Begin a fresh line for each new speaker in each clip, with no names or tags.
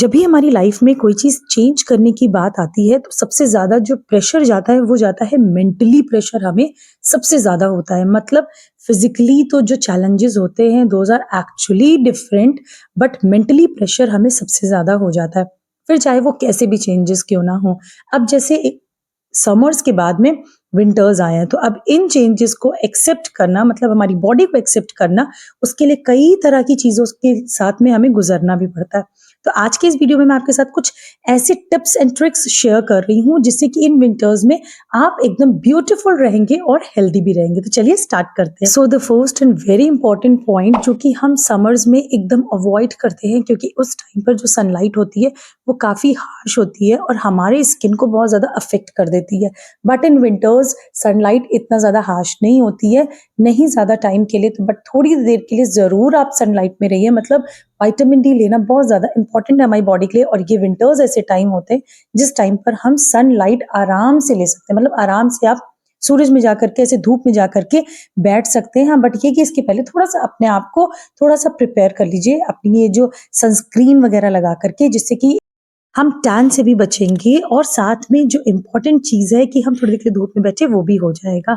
जब भी हमारी लाइफ में कोई चीज़ चेंज करने की बात आती है तो सबसे ज़्यादा जो प्रेशर जाता है वो जाता है मेंटली प्रेशर हमें सबसे ज़्यादा होता है। मतलब फिजिकली तो जो चैलेंजेस होते हैं those are actually different, but mentally pressure हमें सबसे ज़्यादा हो जाता है। फिर चाहे वो कैसे भी चेंजेस क्यों ना हो। अब जैसे समर्स के बाद में विंटर्स आए हैं, तो अब इन चेंजेस को एक्सेप्ट करना, मतलब हमारी बॉडी को एक्सेप्ट करना, उसके लिए कई तरह की चीज़ों के साथ में हमें गुजरना भी पड़ता है। तो आज के इस वीडियो में मैं आपके साथ कुछ ऐसे टिप्स एंड ट्रिक्स शेयर कर रही हूँ जिससे कि इन विंटर्स में आप एकदम ब्यूटीफुल रहेंगे और हेल्दी भी रहेंगे। तो चलिए स्टार्ट करते हैं। So the first and very important point जो कि हम समर्स में एकदम अवॉइड करते हैं, क्योंकि उस टाइम पर जो सनलाइट होती है वो काफी हार्श होती है और हमारे स्किन को बहुत ज्यादा अफेक्ट कर देती है। बट इन विंटर्स सनलाइट इतना ज्यादा हार्श नहीं होती है, नहीं ज्यादा टाइम के लिए तो, बट थोड़ी देर के लिए जरूर आप सनलाइट में रहिए। मतलब विटामिन डी लेना बहुत ज्यादा इंपॉर्टेंट है हमारी बॉडी के लिए। और ये विंटर्स ऐसे टाइम होते हैं जिस टाइम पर हम सनलाइट आराम से ले सकते हैं। मतलब आराम से आप सूरज में जाकर के, ऐसे धूप में जाकर के बैठ सकते हैं। हाँ, बट ये कि इसके पहले थोड़ा सा अपने आप को थोड़ा सा प्रिपेयर कर लीजिए अपनी ये जो सनस्क्रीन वगैरह लगा करके, जिससे कि हम टैन से भी बचेंगे और साथ में जो इम्पोर्टेंट चीज़ है कि हम थोड़ी देर के लिए धूप में बैठे वो भी हो जाएगा।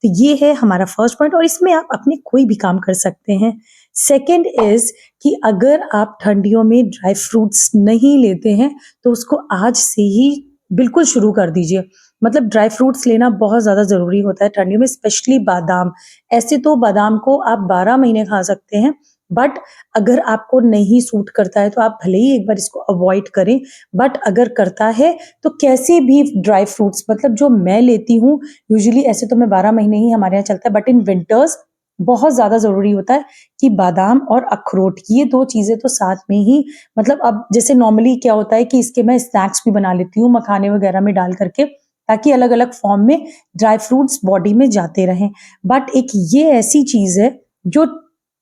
तो ये है हमारा फर्स्ट पॉइंट और इसमें आप अपने कोई भी काम कर सकते हैं। सेकंड इज कि अगर आप ठंडियों में ड्राई फ्रूट्स नहीं लेते हैं तो उसको आज से ही बिल्कुल शुरू कर दीजिए। मतलब ड्राई फ्रूट्स लेना बहुत ज़्यादा ज़रूरी होता है ठंडियों में, स्पेशली बादाम। ऐसे तो बादाम को आप 12 महीने खा सकते हैं, बट अगर आपको नहीं सूट करता है तो आप भले ही एक बार इसको अवॉइड करें, बट अगर करता है तो कैसे भी ड्राई फ्रूट्स, मतलब जो मैं लेती हूँ यूजुअली, ऐसे तो मैं 12 महीने ही हमारे यहाँ चलता है, बट इन विंटर्स बहुत ज्यादा जरूरी होता है कि बादाम और अखरोट, ये दो चीजें तो साथ में ही, मतलब अब जैसे नॉर्मली क्या होता है कि इसके मैं स्नैक्स भी बना लेती हूँ मखाने वगैरह में डाल करके, ताकि अलग अलग फॉर्म में ड्राई फ्रूट्स बॉडी में जाते रहें। बट एक ये ऐसी चीज है जो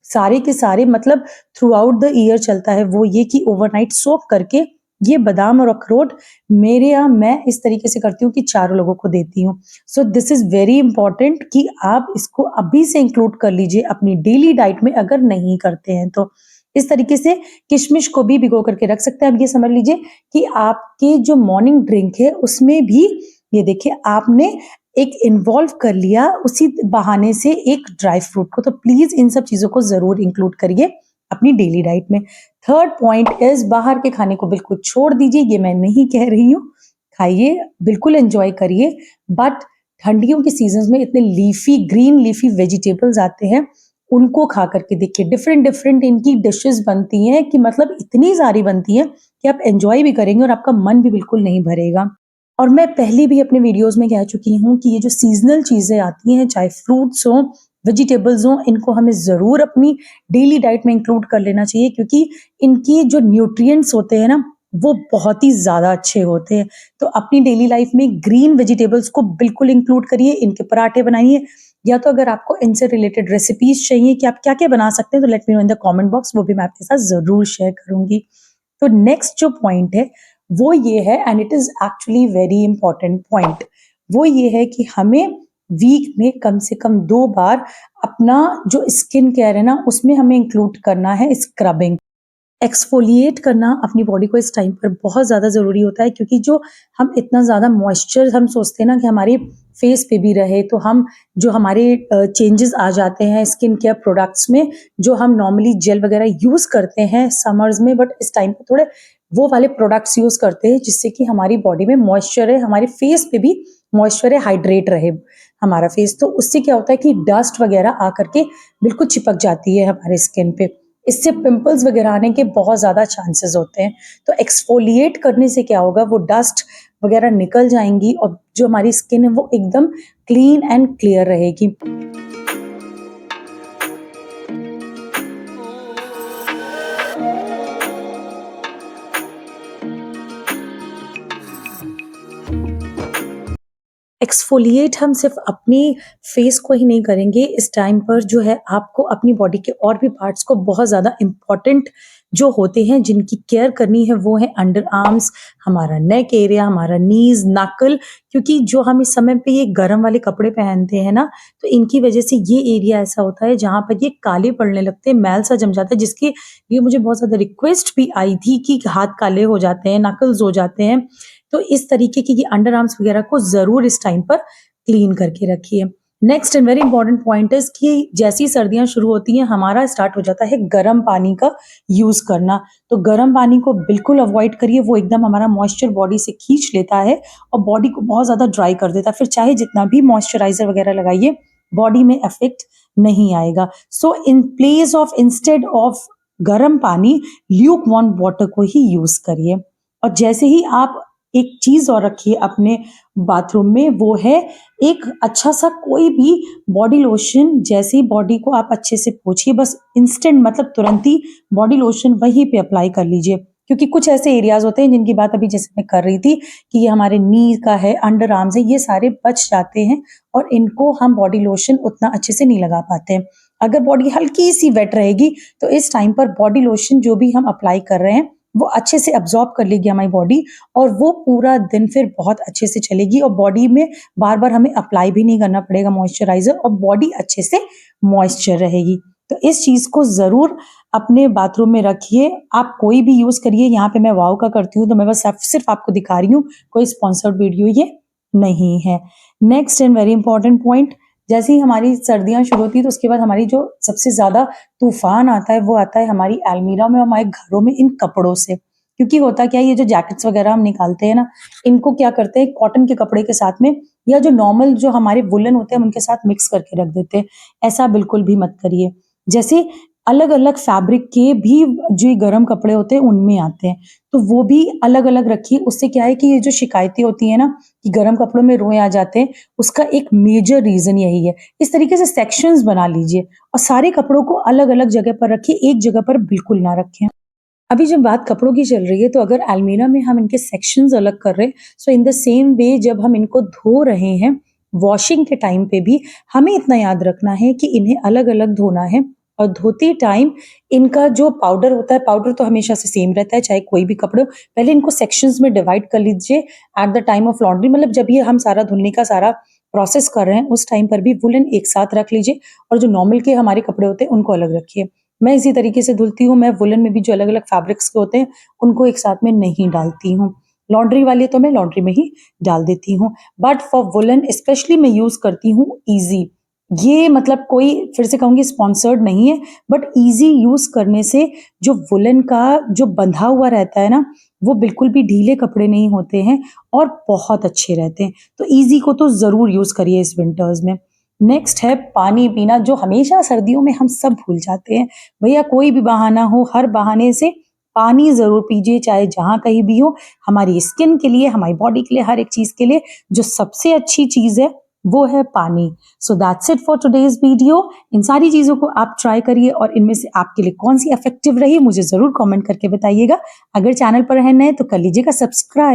सारे के सारे, मतलब थ्रू आउट द ईयर चलता है, वो ये कि ओवरनाइट सोक करके ये बादाम और अखरोट मेरे यहाँ मैं इस तरीके से करती हूँ कि चारों लोगों को देती हूँ। So this is very important कि आप इसको अभी से इंक्लूड कर लीजिए अपनी डेली डाइट में, अगर नहीं करते हैं तो। इस तरीके से किशमिश को भी भिगो करके रख सकते हैं। अब ये समझ लीजिए कि आपके जो मॉर्निंग ड्रिंक है उसमें भी, ये देखिए, आपने एक इन्वॉल्व कर लिया उसी बहाने से एक ड्राई फ्रूट को। तो प्लीज इन सब चीजों को जरूर इंक्लूड करिए अपनी डेली डाइट में। थर्ड पॉइंट इज बाहर के खाने को बिल्कुल छोड़ दीजिए। ये मैं नहीं कह रही हूँ, खाइए, बिल्कुल एंजॉय करिए, बट ठंडियों के सीजन में इतने लीफी, ग्रीन लीफी वेजिटेबल्स आते हैं, उनको खा करके देखिए। डिफरेंट डिफरेंट इनकी डिशेस बनती हैं कि मतलब इतनी सारी बनती हैं कि आप एंजॉय भी करेंगे और आपका मन भी बिल्कुल नहीं भरेगा। और मैं पहले भी अपने वीडियोस में कह चुकी हूँ कि ये जो सीजनल चीजें आती हैं, चाहे फ्रूट्स हो, वेजिटेबल्स हो, इनको हमें जरूर अपनी डेली डाइट में इंक्लूड कर लेना चाहिए, क्योंकि इनकी जो न्यूट्रिएंट्स होते हैं ना, वो बहुत ही ज्यादा अच्छे होते हैं। तो अपनी डेली लाइफ में ग्रीन वेजिटेबल्स को बिल्कुल इंक्लूड करिए, इनके पराठे बनाइए। या तो अगर आपको इनसे रिलेटेड रेसिपीज चाहिए कि आप क्या क्या बना सकते हैं, तो let me know in the comment box, वो भी मैं आपके साथ जरूर शेयर करूंगी। तो नेक्स्ट जो पॉइंट है वो ये है, and it is actually very important point, वो ये है कि हमें वीक में कम से कम 2 बार अपना जो स्किन केयर है ना, उसमें हमें इंक्लूड करना है स्क्रबिंग। एक्सफोलिएट करना अपनी बॉडी को इस टाइम पर बहुत ज़्यादा ज़रूरी होता है, क्योंकि जो हम इतना ज़्यादा मॉइस्चर हम सोचते हैं ना कि हमारे फेस पे भी रहे, तो हम जो हमारे चेंजेस आ जाते हैं स्किन केयर प्रोडक्ट्स में, जो हम नॉर्मली जेल वगैरह यूज़ करते हैं समर्स में, बट इस टाइम पर थोड़े वो वाले प्रोडक्ट्स यूज़ करते हैं जिससे कि हमारी बॉडी में मॉइस्चर है, हमारे फेस पे भी मॉइस्चर है, हाइड्रेट रहे हमारा फेस। तो उससे क्या होता है कि डस्ट वगैरह आकर के बिल्कुल चिपक जाती है हमारे स्किन पे, इससे पिंपल्स वगैरह आने के बहुत ज्यादा चांसेस होते हैं। तो एक्सफोलिएट करने से क्या होगा, वो डस्ट वगैरह निकल जाएंगी और जो हमारी स्किन है वो एकदम क्लीन एंड क्लियर रहेगी। एक्सफोलिएट हम सिर्फ अपनी फेस को ही नहीं करेंगे, इस टाइम पर जो है आपको अपनी बॉडी के और भी पार्ट्स को बहुत ज़्यादा इम्पोर्टेंट जो होते हैं जिनकी केयर करनी है वो है अंडर आर्म्स, हमारा नेक एरिया, हमारा नीज, नक्कल, क्योंकि जो हम इस समय पे ये गर्म वाले कपड़े पहनते हैं ना, तो इनकी वजह से ये एरिया ऐसा होता है जहाँ पर ये काले पड़ने लगते हैं, मैल सा जम जाता है, जिसके लिए मुझे बहुत ज़्यादा रिक्वेस्ट भी आई थी कि हाथ काले हो जाते हैं, नकल्स हो जाते हैं। तो इस तरीके की ये अंडर आर्म्स वगैरह को ज़रूर इस टाइम पर क्लीन करके रखिए। Next and very important point is कि जैसी सर्दियाँ शुरू होती हैं, हमारा स्टार्ट हो जाता है गर्म पानी का यूज़ करना। तो गर्म पानी को बिल्कुल अवॉइड करिए, वो एकदम हमारा मॉइस्चर बॉडी से खींच लेता है और बॉडी को बहुत ज़्यादा ड्राई कर देता है। फिर चाहे जितना भी मॉइस्चराइज़र वगैरह लगाइए, बॉडी में इफ़ेक्ट नहीं आएगा। So in place of instead of garam pani, Luke warm water को ही यूज़ करिए। और जैसे ही आप एक चीज़ और रखिए अपने बाथरूम में, वो है एक अच्छा सा कोई भी बॉडी लोशन। जैसे ही बॉडी को आप अच्छे से पोंछिए, बस इंस्टेंट मतलब तुरंत ही बॉडी लोशन वहीं पे अप्लाई कर लीजिए, क्योंकि कुछ ऐसे एरियाज होते हैं जिनकी बात अभी जैसे मैं कर रही थी कि ये हमारे नी का है, अंडर आर्म्स है, ये सारे बच जाते हैं और इनको हम बॉडी लोशन उतना अच्छे से नहीं लगा पाते हैं। अगर बॉडी हल्की सी वेट रहेगी तो इस टाइम पर बॉडी लोशन जो भी हम अप्लाई कर रहे हैं वो अच्छे से अब्सॉर्ब कर लेगी हमारी बॉडी और वो पूरा दिन फिर बहुत अच्छे से चलेगी और बॉडी में बार-बार हमें अप्लाई भी नहीं करना पड़ेगा मॉइस्चराइज़र और बॉडी अच्छे से मॉइस्चर रहेगी। तो इस चीज़ को ज़रूर अपने बाथरूम में रखिए। आप कोई भी यूज़ करिए, यहाँ पे मैं वाओ का करती हूँ तो मैं बस सिर्फ आपको दिखा रही हूँ, कोई स्पॉन्सर्ड वीडियो ये नहीं है। Next and very important point, जैसे ही हमारी सर्दियाँ शुरू होती है तो उसके बाद हमारी जो सबसे ज़्यादा तूफ़ान आता है वो आता है हमारी अलमीरा में और हमारे घरों में इन कपड़ों से। क्योंकि होता क्या है, ये जो जैकेट्स वगैरह हम निकालते हैं ना, इनको क्या करते हैं कॉटन के कपड़े के साथ में या जो नॉर्मल जो हमारे वूलन होते हैं हम उनके साथ मिक्स करके रख देते हैं। ऐसा बिल्कुल भी मत करिए। जैसे अलग-अलग फैब्रिक के भी जो ये गरम कपड़े होते हैं उनमें आते हैं, तो वो भी अलग-अलग रखिए। उससे क्या है कि ये जो शिकायतें होती हैं ना कि गरम कपड़ों में रोएँ आ जाते हैं, उसका एक मेजर रीज़न यही है। इस तरीके से सेक्शंस बना लीजिए और सारे कपड़ों को अलग-अलग जगह पर रखिए, एक जगह पर बिल्कुल ना रखें। अभी जब बात कपड़ों की चल रही है तो अगर अलमीरा में हम इनके सेक्शंस अलग कर रहे हैं, सो इन द सेम वे जब हम इनको धो रहे हैं, वॉशिंग के टाइम पे भी हमें इतना याद रखना है कि इन्हें अलग-अलग धोना है और धोते टाइम इनका जो पाउडर होता है, पाउडर तो हमेशा से सेम रहता है, चाहे कोई भी कपड़े हो। पहले इनको सेक्शंस में डिवाइड कर लीजिए at the time of laundry, मतलब जब ये हम सारा धुलने का सारा प्रोसेस कर रहे हैं, उस टाइम पर भी वूलन एक साथ रख लीजिए और जो नॉर्मल के हमारे कपड़े होते हैं, उनको अलग रखिए। मैं इसी तरीके से धुलती हूँ, मैं वूलन में भी जो अलग-अलग फैब्रिक्स के होते हैं, उनको एक साथ में नहीं डालती हूँ। लॉन्ड्री वाले तो मैं लॉन्ड्री में ही डाल देती हूँ, बट फॉर वूलन स्पेशली मैं यूज़ करती हूँ ईज़ी। ये मतलब कोई फिर से कहूँगी स्पॉन्सर्ड नहीं है, बट ईज़ी यूज़ करने से जो वूलन का जो बंधा हुआ रहता है ना, वो बिल्कुल भी ढीले कपड़े नहीं होते हैं और बहुत अच्छे रहते हैं। तो ईज़ी को तो ज़रूर यूज़ करिए इस विंटर्स में। नेक्स्ट है पानी पीना, जो हमेशा सर्दियों में हम सब भूल जाते हैं। भैया कोई भी बहाना हो, हर बहाने से पानी ज़रूर पीजिए, चाहे जहाँ कहीं भी हो। हमारी स्किन के लिए, हमारी बॉडी के लिए, हर एक चीज़ के लिए जो सबसे अच्छी चीज़ है, वो है पानी। So that's it for today's video. इन सारी चीज़ों को आप ट्राई करिए और इनमें से आपके लिए कौन-सी इफ़ेक्टिव रही, मुझे ज़रूर कमेंट करके बताइएगा। अगर चैनल पर हैं नए तो कर लीजिएगा सब्सक्राइब।